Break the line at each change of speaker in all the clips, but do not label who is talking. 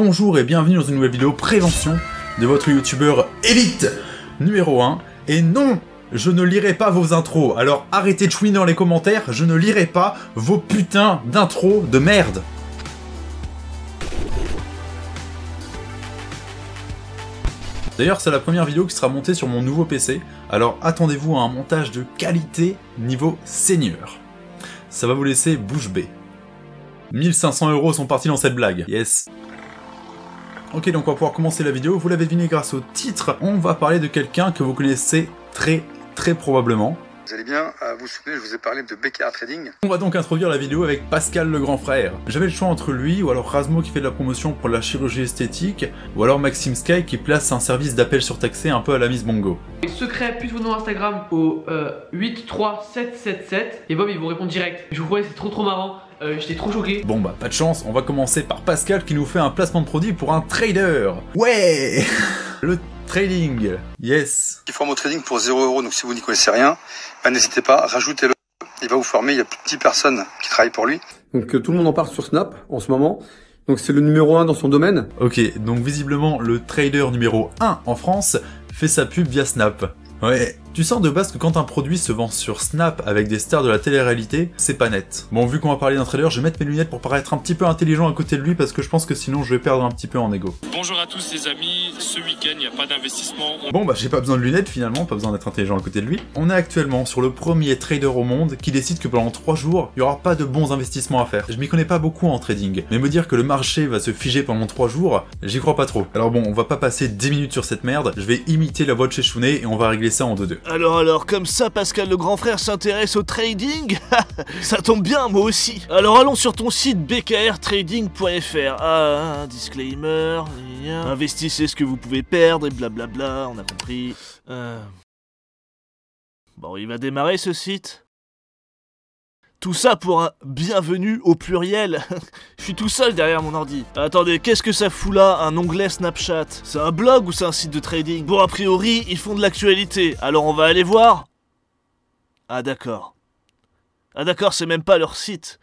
bonjour et bienvenue dans une nouvelle vidéo prévention de votre youtubeur élite numéro 1. Et non, je ne lirai pas vos intros, alors arrêtez de chouiner dans les commentaires, je ne lirai pas vos putains d'intros de merde. D'ailleurs, c'est la première vidéo qui sera montée sur mon nouveau PC, alors attendez-vous à un montage de qualité niveau seigneur. Ça va vous laisser bouche bée. 1500 € sont partis dans cette blague, yes. Ok, donc on va pouvoir commencer la vidéo. Vous l'avez deviné grâce au titre, on va parler de quelqu'un que vous connaissez très probablement.
Vous allez bien, vous vous souvenez, je vous ai parlé de BKR Trading.
On va donc introduire la vidéo avec Pascal le grand frère. J'avais le choix entre lui, ou alors Rasmo qui fait de la promotion pour la chirurgie esthétique, ou alors Maxime Sky qui place un service d'appel surtaxé un peu à la Miss Bongo.
Secret plus vos noms Instagram au 83777 et Bob ils vont répondre direct. Je vous vois, c'est trop marrant. J'étais trop choqué.
Bon bah pas de chance, on va commencer par Pascal qui nous fait un placement de produit pour un trader. Ouais. Le trading, yes.
Il forme au trading pour 0 €, donc si vous n'y connaissez rien, bah, n'hésitez pas, rajoutez-le. Il va vous former, il y a plus de 10 personnes qui travaillent pour lui.
Donc tout le monde en parle sur Snap en ce moment. Donc c'est le numéro 1 dans son domaine.
Ok, donc visiblement le trader numéro 1 en France fait sa pub via Snap. Ouais, tu sens de base que quand un produit se vend sur Snap avec des stars de la télé-réalité, c'est pas net. Bon, vu qu'on va parler d'un trader, je vais mettre mes lunettes pour paraître un petit peu intelligent à côté de lui parce que je pense que sinon je vais perdre un petit peu en ego.
Bonjour à tous les amis, ce week-end il n'y a pas d'investissement.
Bon bah j'ai pas besoin de lunettes finalement, pas besoin d'être intelligent à côté de lui. On est actuellement sur le premier trader au monde qui décide que pendant 3 jours, il y aura pas de bons investissements à faire. Je m'y connais pas beaucoup en trading, mais me dire que le marché va se figer pendant 3 jours, j'y crois pas trop. Alors bon, on va pas passer 10 minutes sur cette merde, je vais imiter la voix de chez Chounet et on va régler ça en 2-2.
Alors, comme ça, Pascal le grand frère s'intéresse au trading? Ça tombe bien, moi aussi. Alors allons sur ton site bkrtrading.fr. Ah, disclaimer, investissez ce que vous pouvez perdre et blablabla, on a compris. Bon, il va démarrer ce site. Tout ça pour un bienvenue au pluriel. Je suis tout seul derrière mon ordi. Attendez, qu'est-ce que ça fout là, un onglet Snapchat? C'est un blog ou c'est un site de trading? Bon, a priori, ils font de l'actualité, alors on va aller voir. Ah d'accord. Ah d'accord, c'est même pas leur site.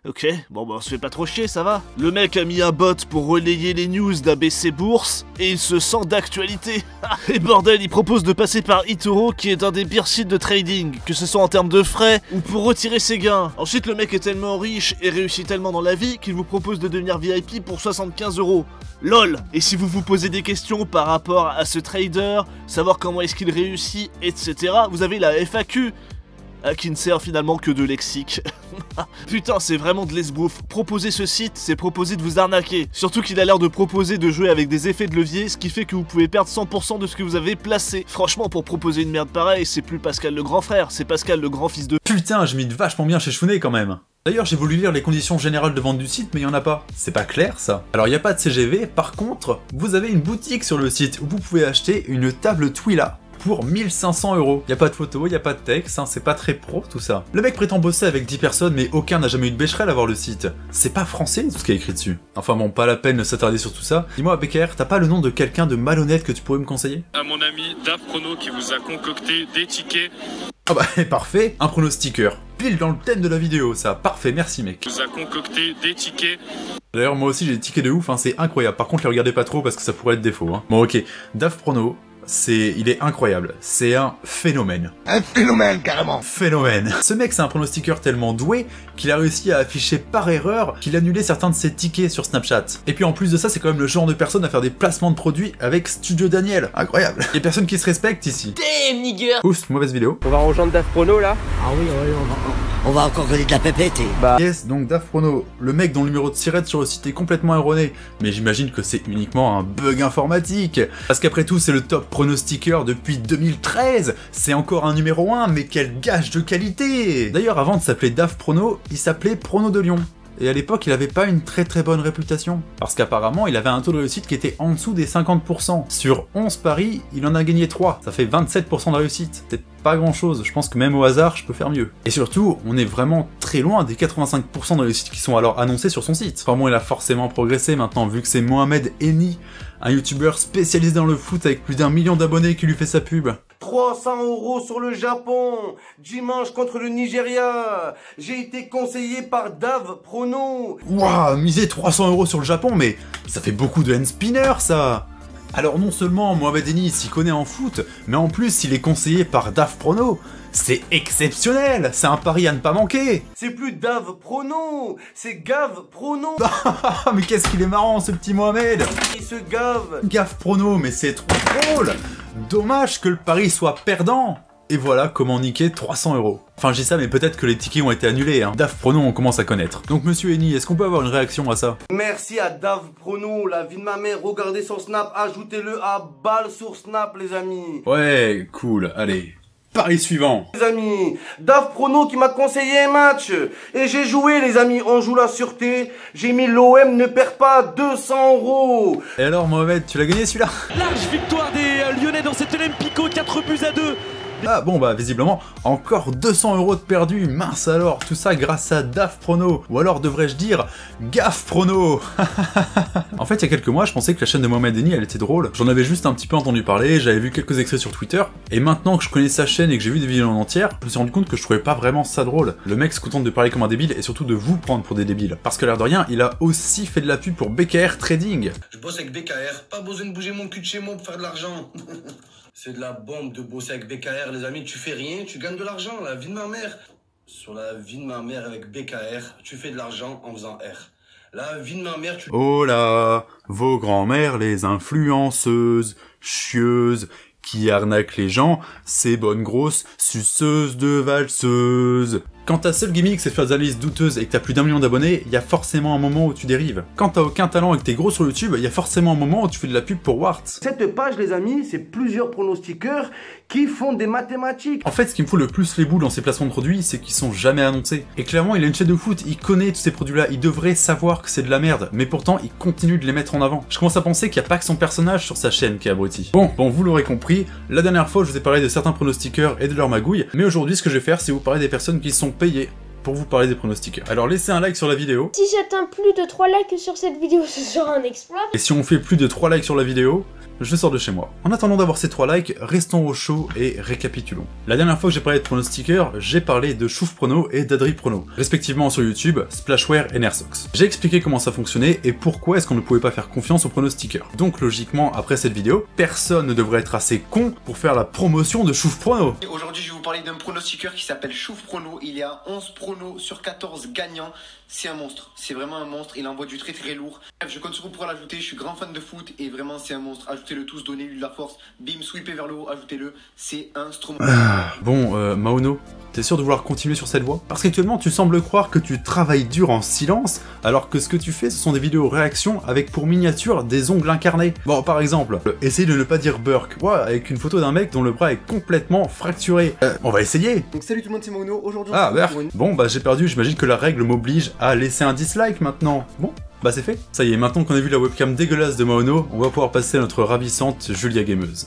Ok, bon bah on se fait pas trop chier, ça va. Le mec a mis un bot pour relayer les news d'ABC Bourse, et il se sent d'actualité. Et bordel, il propose de passer par eToro, qui est un des pires sites de trading, que ce soit en termes de frais, ou pour retirer ses gains. Ensuite, le mec est tellement riche et réussit tellement dans la vie, qu'il vous propose de devenir VIP pour 75 €. LOL. Et si vous vous posez des questions par rapport à ce trader, savoir comment est-ce qu'il réussit, etc., vous avez la FAQ, qui ne sert finalement que de lexique. Putain, c'est vraiment de l'esbrouf. Proposer ce site, c'est proposer de vous arnaquer. Surtout qu'il a l'air de proposer de jouer avec des effets de levier, ce qui fait que vous pouvez perdre 100% de ce que vous avez placé. Franchement, pour proposer une merde pareille, c'est plus Pascal le grand frère, c'est Pascal le grand fils de...
Putain, je m'y vachement bien chez Chounet quand même. D'ailleurs, j'ai voulu lire les conditions générales de vente du site, mais il y en a pas. C'est pas clair, ça. Alors, il n'y a pas de CGV, par contre, vous avez une boutique sur le site où vous pouvez acheter une table Twila pour 1500 €. Y a pas de photo, y a pas de texte, hein, c'est pas très pro tout ça. Le mec prétend bosser avec 10 personnes, mais aucun n'a jamais eu de bécherel à voir le site. C'est pas français tout ce qui est écrit dessus. Enfin bon, pas la peine de s'attarder sur tout ça. Dis-moi, BKR, t'as pas le nom de quelqu'un de malhonnête que tu pourrais me conseiller?
À mon ami Dave Prono qui vous a concocté des tickets.
Ah bah parfait, un pronostiqueur. Pile dans le thème de la vidéo, ça. Parfait, merci mec.
Vous a concocté des tickets.
D'ailleurs, moi aussi j'ai des tickets de ouf, hein, c'est incroyable. Par contre, les regardez pas trop parce que ça pourrait être des faux. Hein. Bon ok, Dave Prono. Il est incroyable, c'est un phénomène.
Un phénomène, carrément.
Phénomène. Ce mec, c'est un pronostiqueur tellement doué qu'il a réussi à afficher par erreur qu'il annulait certains de ses tickets sur Snapchat. Et puis en plus de ça, c'est quand même le genre de personne à faire des placements de produits avec Studio Daniel. Incroyable. Il y a personne qui se respecte ici.
Damn nigger.
Oups, mauvaise vidéo.
On va rejoindre Dave Prono là.
Ah oui, on va encore connaître la pépette.
Bah.
Yes, donc Dave Prono, le mec dont le numéro de sirette sur le site est complètement erroné. Mais j'imagine que c'est uniquement un bug informatique. Parce qu'après tout, c'est le top pronostiqueur depuis 2013. C'est encore un numéro 1, mais quel gage de qualité. D'ailleurs, avant de s'appeler Dave Prono, il s'appelait Prono de Lyon. Et à l'époque, il avait pas une très bonne réputation. Parce qu'apparemment, il avait un taux de réussite qui était en dessous des 50%. Sur 11 paris, il en a gagné 3. Ça fait 27% de réussite. C'est pas grand chose, je pense que même au hasard, je peux faire mieux. Et surtout, on est vraiment très loin des 85% de réussite qui sont alors annoncés sur son site. Enfin bon, il a forcément progressé maintenant, vu que c'est Mohamed Eni, un youtubeur spécialisé dans le foot avec plus d'1 million d'abonnés qui lui fait sa pub.
300 € sur le Japon. Dimanche contre le Nigeria. J'ai été conseillé par Dave Prono.
Waouh, miser 300 € sur le Japon, mais ça fait beaucoup de hand spinner ça. Alors non seulement Mohamed Eni s'y connaît en foot, mais en plus il est conseillé par Dave Prono. C'est exceptionnel, c'est un pari à ne pas manquer.
C'est plus Dave Prono, c'est Gave Prono.
Mais qu'est-ce qu'il est marrant ce petit Mohamed.
Il se gave.
Gave Prono, mais c'est trop drôle. Dommage que le pari soit perdant. Et voilà comment niquer 300 €. Enfin j'ai ça, mais peut-être que les tickets ont été annulés, hein. Dave Prono on commence à connaître. Donc monsieur Eni, est-ce qu'on peut avoir une réaction à ça?
Merci à Dave Prono, la vie de ma mère, regardez son snap, ajoutez-le à balle sur snap les amis.
Ouais, cool, allez. Pari suivant.
Les amis, Dave Prono qui m'a conseillé un match. Et j'ai joué les amis, on joue la sûreté. J'ai mis l'OM ne perd pas 200 €.
Et alors Mohamed, tu l'as gagné celui-là?
Large victoire des Lyonnais dans cet Olympico, 4-2.
Ah bon bah visiblement, encore 200 € de perdu, mince alors, tout ça grâce à Dave Prono, ou alors devrais-je dire Gaffe Prono. En fait il y a quelques mois je pensais que la chaîne de Mohamed Eni elle était drôle, j'en avais juste un petit peu entendu parler, j'avais vu quelques extraits sur Twitter, et maintenant que je connais sa chaîne et que j'ai vu des vidéos en entière, je me suis rendu compte que je trouvais pas vraiment ça drôle. Le mec se contente de parler comme un débile et surtout de vous prendre pour des débiles, parce que l'air de rien, il a aussi fait de la pub pour BKR Trading.
Je bosse avec BKR, pas besoin de bouger mon cul de chez moi pour faire de l'argent. C'est de la bombe de bosser avec BKR, les amis. Tu fais rien, tu gagnes de l'argent. La vie de ma mère. Sur la vie de ma mère avec BKR, tu fais de l'argent en faisant R. La vie de ma mère, tu...
Oh là, vos grands-mères, les influenceuses, chieuses, qui arnaquent les gens, ces bonnes grosses suceuses de valseuses. Quand ta seule gimmick c'est de faire des analyses douteuses et que t'as plus d'1 million d'abonnés, il y a forcément un moment où tu dérives. Quand t'as aucun talent et que t'es gros sur YouTube, il y a forcément un moment où tu fais de la pub pour Wart.
Cette page les amis, c'est plusieurs pronostiqueurs qui font des mathématiques.
En fait ce qui me fout le plus les boules dans ces placements de produits, c'est qu'ils sont jamais annoncés. Et clairement il a une chaîne de foot, il connaît tous ces produits là, il devrait savoir que c'est de la merde, mais pourtant il continue de les mettre en avant. Je commence à penser qu'il n'y a pas que son personnage sur sa chaîne qui est abruti. Bon, vous l'aurez compris, la dernière fois je vous ai parlé de certains pronostiqueurs et de leur magouille, mais aujourd'hui ce que je vais faire c'est vous parler des personnes qui sont payées pour vous parler des pronostiqueurs. Alors laissez un like sur la vidéo.
Si j'atteins plus de 3 likes sur cette vidéo, ce sera un exploit.
Et si on fait plus de 3 likes sur la vidéo, je sors de chez moi. En attendant d'avoir ces 3 likes, restons au chaud et récapitulons. La dernière fois que j'ai parlé de pronostiqueurs, j'ai parlé de Chouf Prono et d'Adri Prono, respectivement sur YouTube, Splashware et Nersox. J'ai expliqué comment ça fonctionnait et pourquoi est-ce qu'on ne pouvait pas faire confiance aux pronostiqueurs. Donc logiquement, après cette vidéo, personne ne devrait être assez con pour faire la promotion de Chouf Prono.
Aujourd'hui, je vais vous parler d'un pronostiqueur qui s'appelle Chouf Prono. Il y a 11 pronos sur 14 gagnants. C'est un monstre, c'est vraiment un monstre, il envoie du très très lourd. Bref, je compte sur vous pour l'ajouter, je suis grand fan de foot et vraiment c'est un monstre. Ajoutez-le tous, donnez-lui de la force, bim, sweepez vers le haut, ajoutez-le, c'est un stromo.
Bon, Maono, t'es sûr de vouloir continuer sur cette voie? Parce qu'actuellement tu sembles croire que tu travailles dur en silence, alors que ce que tu fais ce sont des vidéos réactions avec pour miniature des ongles incarnés. Bon, par exemple, essaye de ne pas dire Burke, ouais, avec une photo d'un mec dont le bras est complètement fracturé. On va essayer.
Donc salut tout le monde, c'est Maono, aujourd'hui
Ah, Burke. Bon, bah j'ai perdu, j'imagine que la règle m'oblige à laisser un dislike maintenant. Bon, bah c'est fait. Ça y est, maintenant qu'on a vu la webcam dégueulasse de Maono, on va pouvoir passer à notre ravissante Julia Gameuse.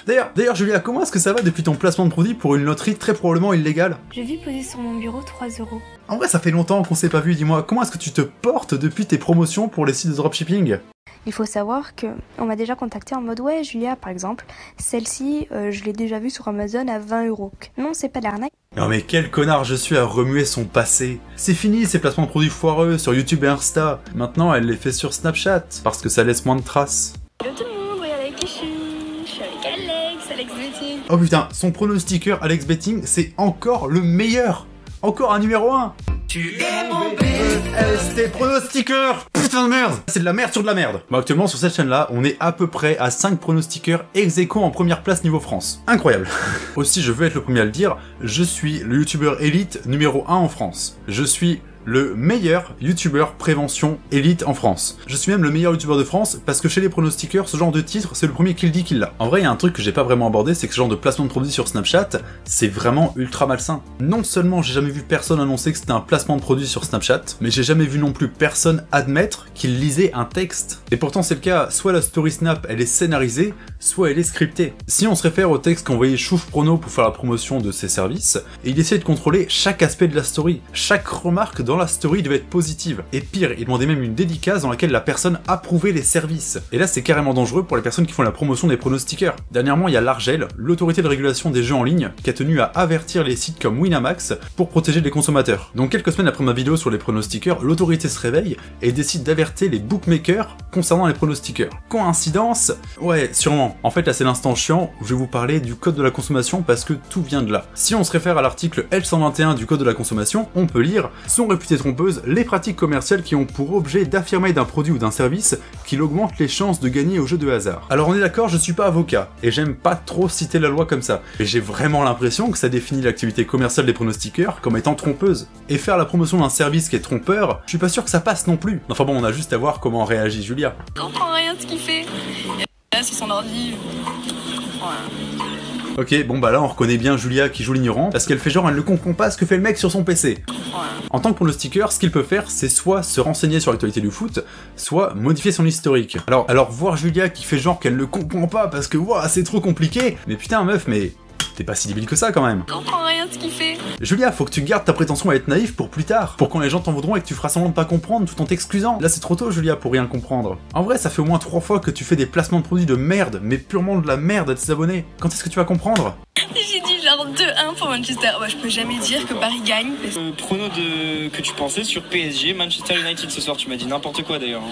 D'ailleurs Julia, comment est-ce que ça va depuis ton placement de produit pour une loterie très probablement illégale?
J'ai vu poser sur mon bureau 3 €.
En vrai ça fait longtemps qu'on s'est pas vu, dis-moi, comment est-ce que tu te portes depuis tes promotions pour les sites de dropshipping?
Il faut savoir que on m'a déjà contacté en mode ouais Julia par exemple, celle-ci je l'ai déjà vue sur Amazon à 20 €. Non c'est pas de l'arnaque.
Non mais quel connard je suis à remuer son passé. C'est fini ces placements de produits foireux sur YouTube et Insta. Maintenant elle les fait sur Snapchat, parce que ça laisse moins de traces.
Hello tout le monde, regardez avec qui je suis avec Alex Betting.
Oh putain, son pronostiqueur Alex Betting, c'est encore le meilleur. Encore un numéro 1. Tu es mon BST pronostiqueur. Putain de merde. C'est de la merde sur de la merde. Bah actuellement sur cette chaîne là, on est à peu près à 5 pronostiqueurs ex aequo en première place niveau France. Incroyable. Aussi je veux être le premier à le dire, je suis le youtubeur élite numéro 1 en France. Je suis le meilleur youtubeur prévention élite en France. Je suis même le meilleur youtubeur de France parce que chez les pronostiqueurs, ce genre de titre, c'est le premier qui le dit qu'il l'a. En vrai, il y a un truc que j'ai pas vraiment abordé, c'est que ce genre de placement de produit sur Snapchat, c'est vraiment ultra malsain. Non seulement j'ai jamais vu personne annoncer que c'était un placement de produit sur Snapchat, mais j'ai jamais vu non plus personne admettre qu'il lisait un texte. Et pourtant c'est le cas, soit la story Snap elle est scénarisée, soit elle est scriptée. Si on se réfère au texte qu'envoyait Chouf Prono pour faire la promotion de ses services, il essayait de contrôler chaque aspect de la story. Chaque remarque dans la story devait être positive. Et pire, il demandait même une dédicace dans laquelle la personne approuvait les services. Et là, c'est carrément dangereux pour les personnes qui font la promotion des pronostiqueurs. Dernièrement, il y a l'Argel, l'autorité de régulation des jeux en ligne, qui a tenu à avertir les sites comme Winamax pour protéger les consommateurs. Donc quelques semaines après ma vidéo sur les pronostiqueurs, l'autorité se réveille et décide d'avertir les bookmakers concernant les pronostiqueurs. Coïncidence? Ouais, sûrement. En fait, là c'est l'instant chiant où je vais vous parler du code de la consommation parce que tout vient de là. Si on se réfère à l'article L121 du code de la consommation, on peut lire « Sont réputées trompeuses les pratiques commerciales qui ont pour objet d'affirmer d'un produit ou d'un service qu'il augmente les chances de gagner au jeu de hasard ». Alors on est d'accord, je suis pas avocat, et j'aime pas trop citer la loi comme ça, mais j'ai vraiment l'impression que ça définit l'activité commerciale des pronostiqueurs comme étant trompeuse. Et faire la promotion d'un service qui est trompeur, je suis pas sûr que ça passe non plus. Enfin bon, on a juste à voir comment réagit Julia.
Je comprends rien de ce qu'il fait. Là, c'est son ordi. Voilà.
Ok, bon bah là on reconnaît bien Julia qui joue l'ignorant, parce qu'elle fait genre elle ne comprend pas ce que fait le mec sur son PC. En tant que pronostiqueur, ce qu'il peut faire, c'est soit se renseigner sur l'actualité du foot, soit modifier son historique. Alors voir Julia qui fait genre qu'elle ne comprend pas parce que ouah, c'est trop compliqué, mais putain meuf, mais t'es pas si débile que ça quand même.
Je comprends rien de ce qu'il fait.
Julia, faut que tu gardes ta prétention à être naïf pour plus tard, pour quand les gens t'en voudront et que tu feras semblant de pas comprendre tout en t'excusant. Là c'est trop tôt Julia pour rien comprendre. En vrai ça fait au moins 3 fois que tu fais des placements de produits de merde, mais purement de la merde à tes abonnés. Quand est-ce que tu vas comprendre?
J'ai dit genre 2-1 pour Manchester. Bah, je peux jamais dire que Paris gagne.
Prono que tu pensais sur PSG, Manchester United ce soir, tu m'as dit n'importe quoi d'ailleurs.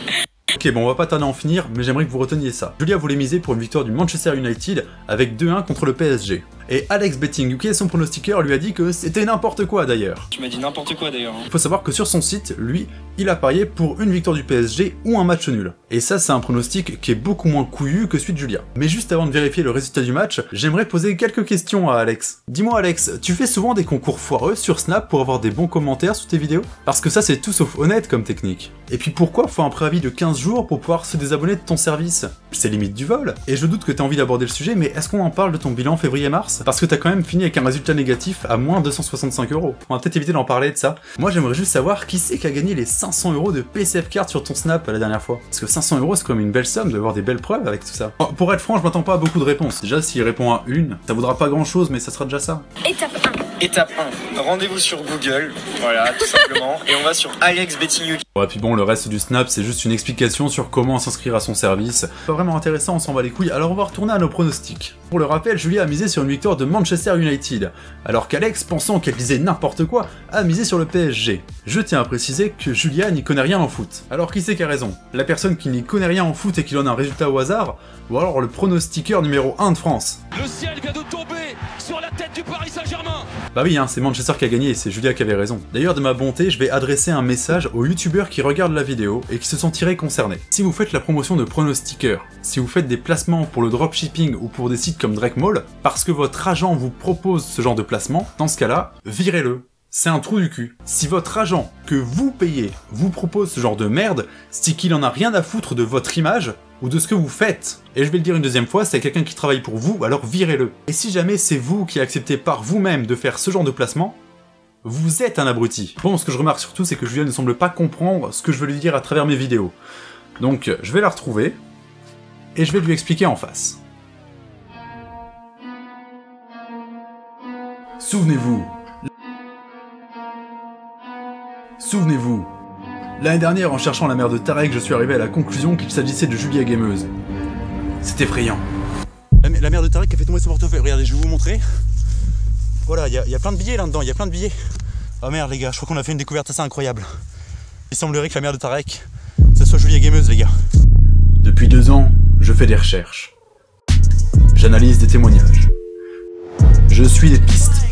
Ok, bon on va pas tarder à en finir, mais j'aimerais que vous reteniez ça. Julia voulait miser pour une victoire du Manchester United avec 2-1 contre le PSG. Et Alex Betting UK, son pronostiqueur, lui a dit que c'était n'importe quoi d'ailleurs.
Tu m'as dit n'importe quoi d'ailleurs.
Il faut savoir que sur son site, lui, il a parié pour une victoire du PSG ou un match nul. Et ça, c'est un pronostic qui est beaucoup moins couillu que celui de Julia. Mais juste avant de vérifier le résultat du match, j'aimerais poser quelques questions à Alex. Dis-moi Alex, tu fais souvent des concours foireux sur Snap pour avoir des bons commentaires sous tes vidéos? Parce que ça, c'est tout sauf honnête comme technique. Et puis pourquoi faut un préavis de 15 jours pour pouvoir se désabonner de ton service? C'est limite du vol. Et je doute que t'aies envie d'aborder le sujet, mais est-ce qu'on en parle de ton bilan février-mars? Parce que t'as quand même fini avec un résultat négatif à moins 265 €. On va peut-être éviter d'en parler de ça. Moi j'aimerais juste savoir qui c'est qui a gagné les 500 € de PCF Card sur ton Snap la dernière fois. Parce que 500 € c'est quand même une belle somme d'avoir des belles preuves avec tout ça. Pour être franc, je m'attends pas à beaucoup de réponses. Déjà s'il répond à une, ça vaudra pas grand chose mais ça sera déjà ça.
Étape 1.
Étape 1. Rendez-vous sur Google. Voilà, tout simplement. Et on va sur Alex Betting UK.
Ouais, puis bon, le reste du Snap c'est juste une explication sur comment s'inscrire à son service. Pas vraiment intéressant, on s'en bat les couilles. Alors on va retourner à nos pronostics. Pour le rappel, Julia a misé sur une victoire de Manchester United, alors qu'Alex, pensant qu'elle disait n'importe quoi, a misé sur le PSG. Je tiens à préciser que Julia n'y connaît rien en foot. Alors qui c'est qui a raison? La personne qui n'y connaît rien en foot et qui donne un résultat au hasard, ou alors le pronostiqueur numéro 1 de France?
Le ciel vient de tomber sur la tête du Paris Saint-Germain.
Bah oui, hein, c'est Manchester qui a gagné et c'est Julia qui avait raison. D'ailleurs, de ma bonté, je vais adresser un message aux youtubeurs qui regardent la vidéo et qui se sentiraient concernés. Si vous faites la promotion de pronostiqueurs, si vous faites des placements pour le dropshipping ou pour des sites comme Drakemall, parce que votre agent vous propose ce genre de placement, dans ce cas-là, virez-le. C'est un trou du cul. Si votre agent, que vous payez, vous propose ce genre de merde, c'est qu'il en a rien à foutre de votre image ou de ce que vous faites. Et je vais le dire une deuxième fois, c'est quelqu'un qui travaille pour vous, alors virez-le. Et si jamais c'est vous qui acceptez par vous-même de faire ce genre de placement, vous êtes un abruti. Bon, ce que je remarque surtout, c'est que Julia ne semble pas comprendre ce que je veux lui dire à travers mes vidéos. Donc, je vais la retrouver, et je vais lui expliquer en face. Souvenez-vous, l'année dernière, en cherchant la mère de Tarek, je suis arrivé à la conclusion qu'il s'agissait de Julia Gameuse. C'est effrayant. La mère de Tarek a fait tomber son portefeuille, regardez, je vais vous montrer. Voilà, il y a plein de billets là-dedans, il y a plein de billets. Oh merde les gars, je crois qu'on a fait une découverte assez incroyable. Il semblerait que la mère de Tarek, ce soit Julia Gameuse les gars. Depuis 2 ans, je fais des recherches. J'analyse des témoignages. Je suis des pistes.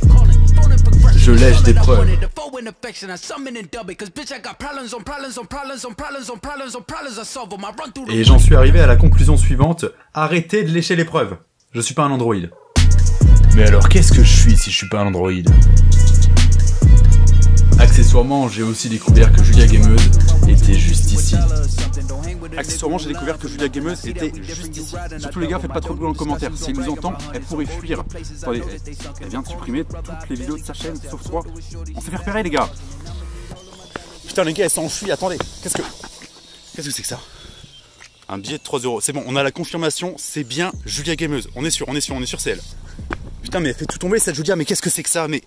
Je lèche des preuves. Et j'en suis arrivé à la conclusion suivante, arrêtez de lécher les preuves. Je suis pas un androïde. Mais alors qu'est-ce que je suis si je suis pas un androïde? Accessoirement, j'ai aussi découvert que Julia Gameuse était juste ici. Accessoirement, j'ai découvert que Julia Gameuse était juste ici. Surtout les gars, faites pas trop de bruit dans le commentaire. Si elle nous entend, elle pourrait fuir. Attendez, elle vient de supprimer toutes les vidéos de sa chaîne, sauf 3. On s'est fait repérer les gars. Putain les gars, elle s'enfuit, attendez. Qu'est-ce que c'est que ça? Un billet de 3 €. C'est bon, on a la confirmation, c'est bien Julia Gameuse. On est sûr, c'est elle. Putain, mais elle fait tout tomber cette Julia, mais qu'est-ce que c'est que ça? Mais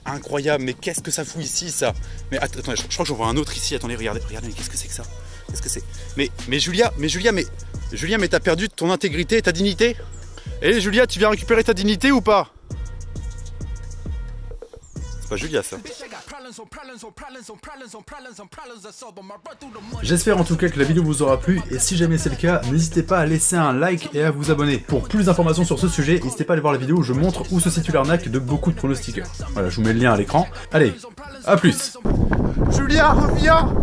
incroyable, mais qu'est-ce que ça fout ici, ça? Mais attendez, je crois que j'en vois un autre ici. Attendez, regardez, mais qu'est-ce que c'est que ça? Qu'est-ce que c'est? Mais Julia, mais t'as perdu ton intégrité et ta dignité? Eh Julia, tu viens récupérer ta dignité ou pas? C'est pas Julia ça. J'espère en tout cas que la vidéo vous aura plu, et si jamais c'est le cas, n'hésitez pas à laisser un like et à vous abonner. Pour plus d'informations sur ce sujet, n'hésitez pas à aller voir la vidéo où je montre où se situe l'arnaque de beaucoup de pronostiqueurs. Voilà, je vous mets le lien à l'écran. Allez, à plus. Julia, reviens.